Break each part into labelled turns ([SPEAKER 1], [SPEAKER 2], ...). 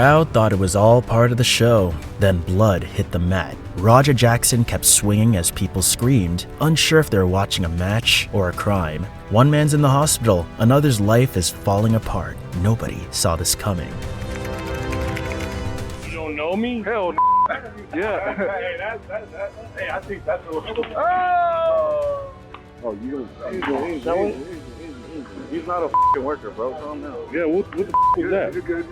[SPEAKER 1] crowd thought it was all part of the show. Then blood hit the mat. Boksijackson kept swinging as people screamed, unsure if they were watching a match or a crime. One man's in the hospital, another's life is falling apart. Nobody saw this coming.
[SPEAKER 2] You don't know me?
[SPEAKER 3] Hell, yeah.
[SPEAKER 2] Hey, I think that's a little.
[SPEAKER 3] Oh, you don't. He's not a fucking worker, bro. Tell him now.
[SPEAKER 2] Yeah, what the was that?
[SPEAKER 3] You're good.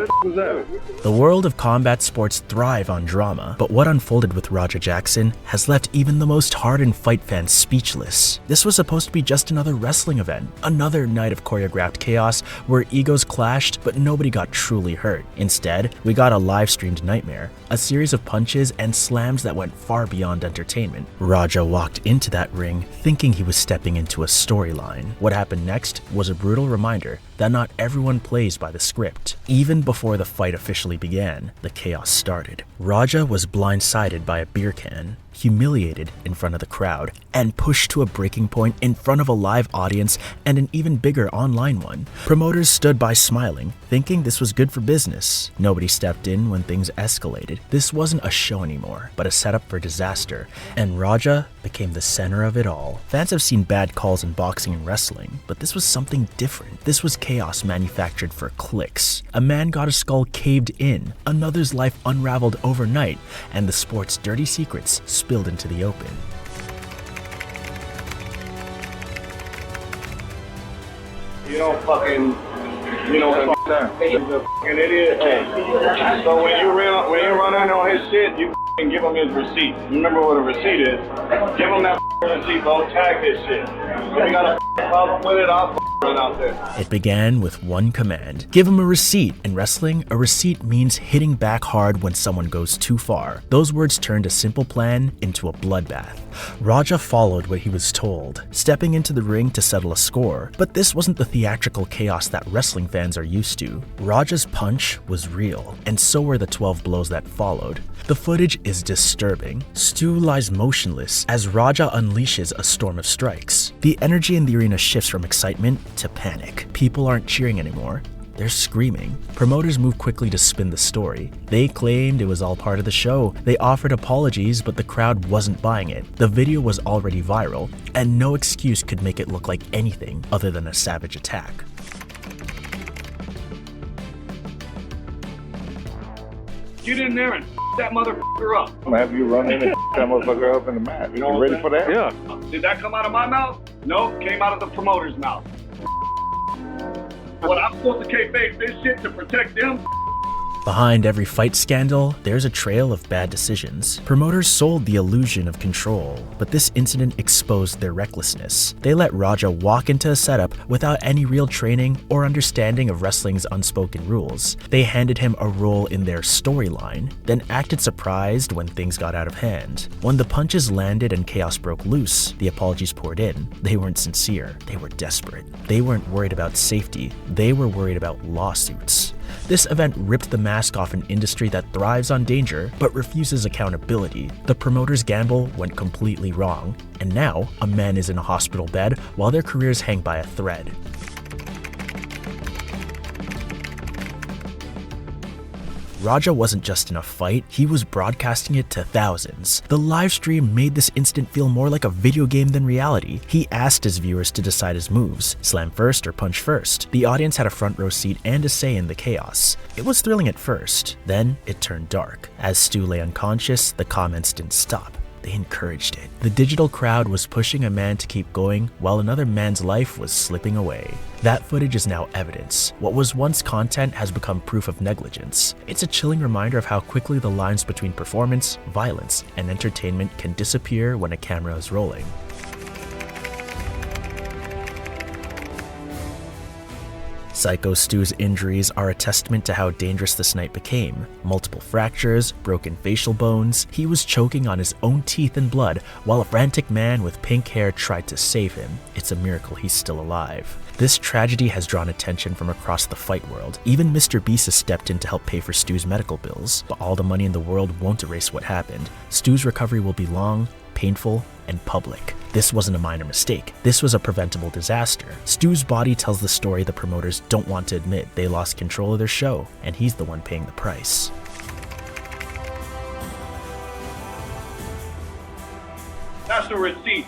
[SPEAKER 2] What was that?
[SPEAKER 1] The world of combat sports thrive on drama, but what unfolded with Boksijackson has left even the most hardened fight fans speechless. This was supposed to be just another wrestling event, another night of choreographed chaos where egos clashed but nobody got truly hurt. Instead, we got a live-streamed nightmare, a series of punches and slams that went far beyond entertainment. Raja walked into that ring thinking he was stepping into a storyline. What happened next was a brutal reminder that not everyone plays by the script. Even before the fight officially began, the chaos started. Raja was blindsided by a beer can, humiliated in front of the crowd, and pushed to a breaking point in front of a live audience and an even bigger online one. Promoters stood by smiling, thinking this was good for business. Nobody stepped in when things escalated. This wasn't a show anymore, but a setup for disaster, and Raja became the center of it all. Fans have seen bad calls in boxing and wrestling, but this was something different. This was chaos manufactured for clicks. A man got his skull caved in, another's life unraveled overnight, and the sport's dirty secrets spilled into the open.
[SPEAKER 2] You don't fucking. You know what I'm saying? He's a fucking idiot. Hey. So when you run in on his shit, you fucking give him his receipt. Remember what a receipt is? Give him that receipt. Don't tag his shit. If you got a problem with it, I'll run out there.
[SPEAKER 1] It began with one command: give him a receipt. In wrestling, a receipt means hitting back hard when someone goes too far. Those words turned a simple plan into a bloodbath. Raja followed what he was told, stepping into the ring to settle a score. But this wasn't the theatrical chaos that wrestling fans are used to. Raja's punch was real, and so were the 12 blows that followed. The footage is disturbing. Stu lies motionless as Raja unleashes a storm of strikes. The energy in the arena shifts from excitement to panic. People aren't cheering anymore. They're screaming. Promoters move quickly to spin the story. They claimed it was all part of the show. They offered apologies, but the crowd wasn't buying it. The video was already viral, and no excuse could make it look like anything other than a savage attack.
[SPEAKER 2] Get in there and that motherfucker up.
[SPEAKER 3] I'm gonna have you run in and that motherfucker up in the mat.
[SPEAKER 2] You know
[SPEAKER 3] You
[SPEAKER 2] what
[SPEAKER 3] ready
[SPEAKER 2] I'm
[SPEAKER 3] for that?
[SPEAKER 2] Yeah. Did that come out of my mouth? No, came out of the promoter's mouth. What, I'm supposed to kayfabe this shit to protect them?
[SPEAKER 1] Behind every fight scandal, there's a trail of bad decisions. Promoters sold the illusion of control, but this incident exposed their recklessness. They let Raja walk into a setup without any real training or understanding of wrestling's unspoken rules. They handed him a role in their storyline, then acted surprised when things got out of hand. When the punches landed and chaos broke loose, the apologies poured in. They weren't sincere, they were desperate. They weren't worried about safety, they were worried about lawsuits. This event ripped the mask off an industry that thrives on danger but refuses accountability. The promoter's gamble went completely wrong, and now a man is in a hospital bed while their careers hang by a thread. Raja wasn't just in a fight, he was broadcasting it to thousands. The live stream made this incident feel more like a video game than reality. He asked his viewers to decide his moves, slam first or punch first. The audience had a front row seat and a say in the chaos. It was thrilling at first, then it turned dark. As Stu lay unconscious, the comments didn't stop. They encouraged it. The digital crowd was pushing a man to keep going while another man's life was slipping away. That footage is now evidence. What was once content has become proof of negligence. It's a chilling reminder of how quickly the lines between performance, violence, and entertainment can disappear when a camera is rolling. Psycho Stu's injuries are a testament to how dangerous this night became. Multiple fractures, broken facial bones, he was choking on his own teeth and blood while a frantic man with pink hair tried to save him. It's a miracle he's still alive. This tragedy has drawn attention from across the fight world. Even Mr. Beast has stepped in to help pay for Stu's medical bills, but all the money in the world won't erase what happened. Stu's recovery will be long, painful, and public. This wasn't a minor mistake. This was a preventable disaster. Stu's body tells the story the promoters don't want to admit. They lost control of their show, and he's the one paying the price.
[SPEAKER 2] That's the receipt.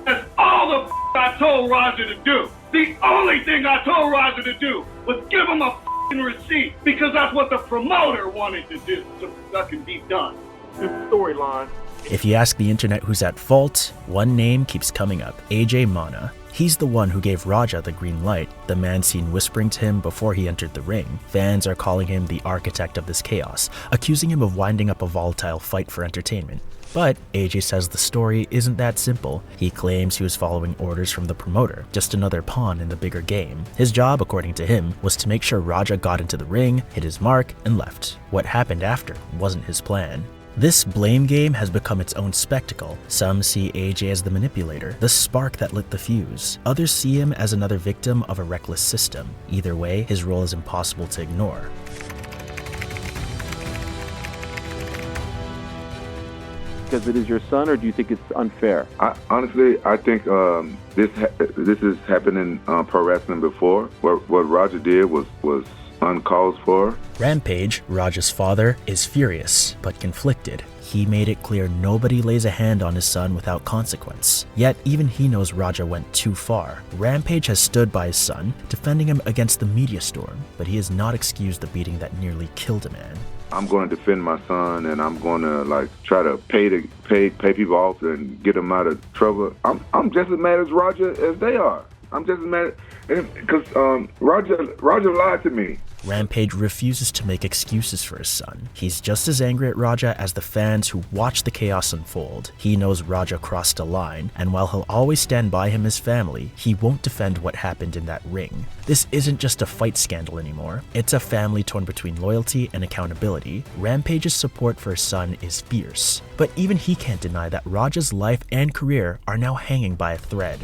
[SPEAKER 2] That's all the I told Roger to do. The only thing I told Roger to do was give him a receipt because that's what the promoter wanted to do. So that can be done.
[SPEAKER 3] This storyline.
[SPEAKER 1] If you ask the internet who's at fault, one name keeps coming up: AJ Mana. He's the one who gave Raja the green light, the man seen whispering to him before he entered the ring. Fans are calling him the architect of this chaos, accusing him of winding up a volatile fight for entertainment. But AJ says the story isn't that simple. He claims he was following orders from the promoter, just another pawn in the bigger game. His job, according to him, was to make sure Raja got into the ring, hit his mark, and left. What happened after wasn't his plan. This blame game has become its own spectacle. Some see AJ as the manipulator, the spark that lit the fuse. Others see him as another victim of a reckless system. Either way, his role is impossible to ignore.
[SPEAKER 3] Because it is your son, or do you think it's unfair?
[SPEAKER 4] Honestly, I think this has happened in pro wrestling before. What Roger did was uncalled for.
[SPEAKER 1] Rampage, Raja's father, is furious but conflicted. He made it clear nobody lays a hand on his son without consequence. Yet even he knows Raja went too far. Rampage has stood by his son, defending him against the media storm, but he has not excused the beating that nearly killed a man.
[SPEAKER 4] I'm going to defend my son, and I'm going to try to pay people off and get them out of trouble. I'm just as mad as Roger as they are. I'm just as mad because Roger lied to me.
[SPEAKER 1] Rampage refuses to make excuses for his son. He's just as angry at Raja as the fans who watch the chaos unfold. He knows Raja crossed a line, and while he'll always stand by him as family, he won't defend what happened in that ring. This isn't just a fight scandal anymore. It's a family torn between loyalty and accountability. Rampage's support for his son is fierce, but even he can't deny that Raja's life and career are now hanging by a thread.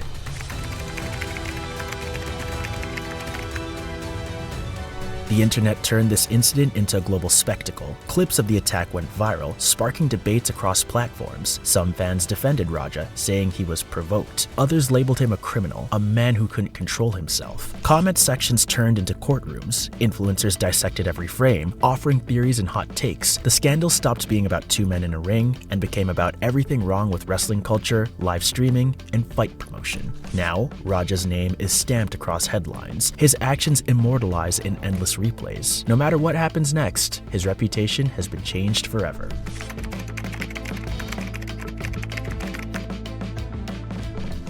[SPEAKER 1] The internet turned this incident into a global spectacle. Clips of the attack went viral, sparking debates across platforms. Some fans defended Raja, saying he was provoked. Others labeled him a criminal, a man who couldn't control himself. Comment sections turned into courtrooms. Influencers dissected every frame, offering theories and hot takes. The scandal stopped being about two men in a ring and became about everything wrong with wrestling culture, live streaming, and fight promotion. Now, Raja's name is stamped across headlines, his actions immortalized in endless replays. No matter what happens next, his reputation has been changed forever.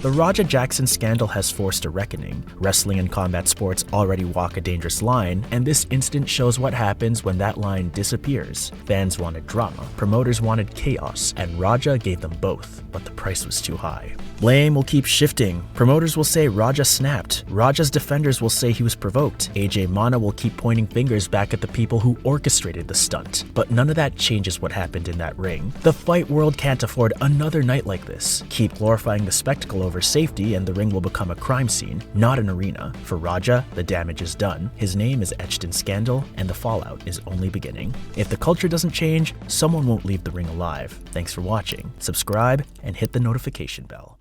[SPEAKER 1] The Boksijackson scandal has forced a reckoning. Wrestling and combat sports already walk a dangerous line, and this incident shows what happens when that line disappears. Fans wanted drama, promoters wanted chaos, and Raja gave them both, but the price was too high. Blame will keep shifting. Promoters will say Raja snapped. Raja's defenders will say he was provoked. AJ Mana will keep pointing fingers back at the people who orchestrated the stunt. But none of that changes what happened in that ring. The fight world can't afford another night like this. Keep glorifying the spectacle over safety and the ring will become a crime scene, not an arena. For Raja, the damage is done. His name is etched in scandal, and the fallout is only beginning. If the culture doesn't change, someone won't leave the ring alive. Thanks for watching. Subscribe and hit the notification bell.